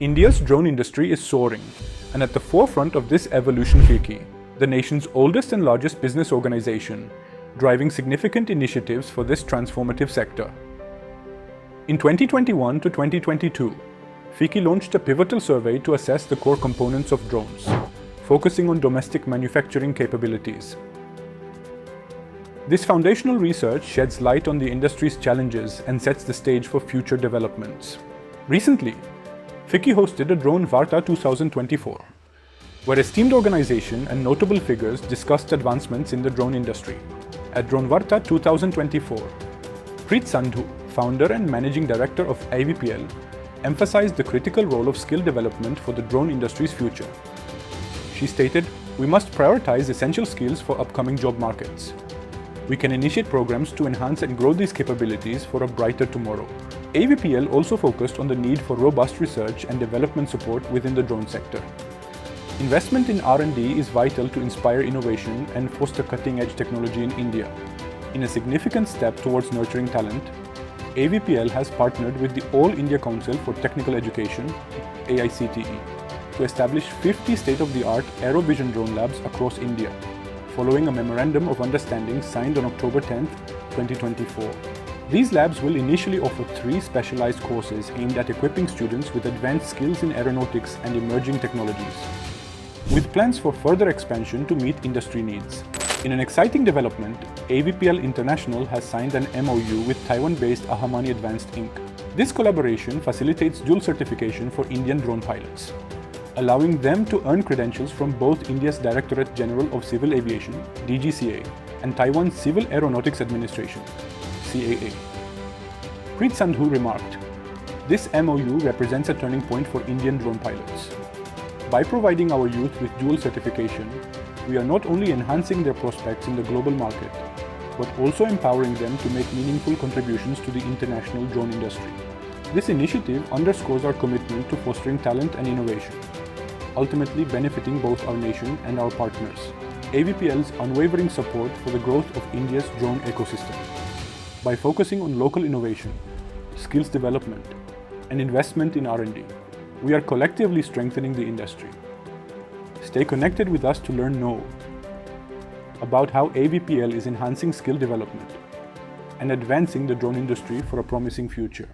India's drone industry is soaring, and at the forefront of this evolution FICCI, the nation's oldest and largest business organization, driving significant initiatives for this transformative sector. In 2021 to 2022, FICCI launched a pivotal survey to assess the core components of drones, focusing on domestic manufacturing capabilities. This foundational research sheds light on the industry's challenges and sets the stage for future developments. Recently, FICCI hosted a Drone Varta 2024, where esteemed organization and notable figures discussed advancements in the drone industry. At Drone Varta 2024, Preet Sandhu, founder and managing director of AVPL, emphasized the critical role of skill development for the drone industry's future. She stated, "We must prioritize essential skills for upcoming job markets. We can initiate programs to enhance and grow these capabilities for a brighter tomorrow." AVPL also focused on the need for robust research and development support within the drone sector. Investment in R&D is vital to inspire innovation and foster cutting-edge technology in India. In a significant step towards nurturing talent, AVPL has partnered with the All India Council for Technical Education, AICTE, to establish 50 state-of-the-art Aero Vision Drone Labs across India, following a Memorandum of Understanding signed on October 10, 2024. These labs will initially offer 3 specialized courses aimed at equipping students with advanced skills in aeronautics and emerging technologies, with plans for further expansion to meet industry needs. In an exciting development, AVPL International has signed an MOU with Taiwan-based Ahamani Advanced Inc. This collaboration facilitates dual certification for Indian drone pilots, allowing them to earn credentials from both India's Directorate General of Civil Aviation, DGCA, and Taiwan's Civil Aeronautics Administration, CAA. Preet Sandhu remarked, "This MOU represents a turning point for Indian drone pilots. By providing our youth with dual certification, we are not only enhancing their prospects in the global market, but also empowering them to make meaningful contributions to the international drone industry." This initiative underscores our commitment to fostering talent and innovation, ultimately benefiting both our nation and our partners. AVPL's unwavering support for the growth of India's drone ecosystem. By focusing on local innovation, skills development, and investment in R&D, we are collectively strengthening the industry. Stay connected with us to learn more about how AVPL is enhancing skill development and advancing the drone industry for a promising future.